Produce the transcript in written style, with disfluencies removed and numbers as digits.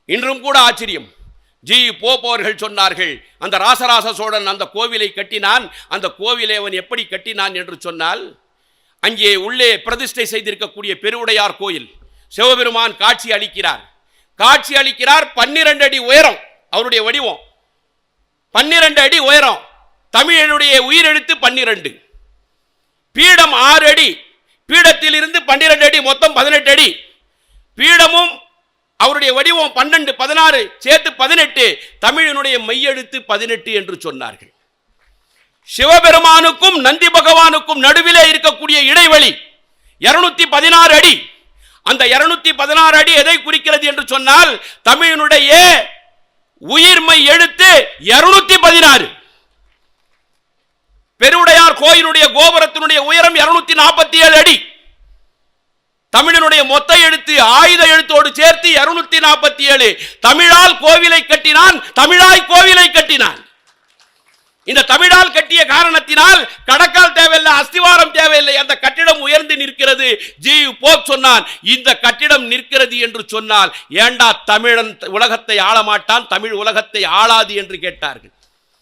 இன்றும் கூட ஆச்சரியம். ஜி போப் அவர்கள் சொன்னார்கள், அந்த ராசராச சோழன் அந்த கோவிலை கட்டினான். அந்த கோவிலை அவன் எப்படி கட்டினான் என்று சொன்னால், அங்கே உள்ளே பிரதிஷ்டை செய்திருக்கக்கூடிய பெருவுடையார் கோயில் சிவபெருமான் காட்சி அளிக்கிறார். 12 அடி உயரம் அவருடைய வடிவம், 12 அடி உயரம். தமிழனுடைய உயிரெழுத்து 12. பீடம் 6 அடி, பீடத்தில் இருந்து 12 அடி, மொத்தம் 18 அடி. பீடமும் அவருடைய வடிவம் 12, 16 சேர்த்து 18. தமிழனுடைய மையெழுத்து 18 என்று சொன்னார்கள். சிவபெருமானுக்கும் நந்தி பகவானுக்கும் நடுவிலே இருக்கக்கூடிய இடைவெளி 216 அடி. அந்த 216 அடி எதை குறிக்கிறது என்று சொன்னால், தமிழனுடைய உயிர்மை எழுத்து 216. பெருவுடையார் கோயிலுடைய கோபுரத்தினுடைய உயரம் 247 அடி. தமிழனுடைய மொத்த எழுத்து ஆயுத எழுத்தோடு சேர்த்து 247. தமிழால் கோவிலை கட்டினான், தமிழாய் கோவிலை கட்டினான். இந்த தமிழால் கட்டிய காரணத்தினால் கடக்கால் தேவையில்லை, அஸ்திவாரம் தேவையில்லை, அந்த கட்டிடம் உயர்ந்து நிற்கிறது. ஜி போப் சொன்னான், இந்த கட்டிடம் நிற்கிறது என்று சொன்னால் ஏண்டா தமிழன் உலகத்தை ஆள மாட்டான், தமிழ் உலகத்தை ஆளாது என்று கேட்டார்கள்.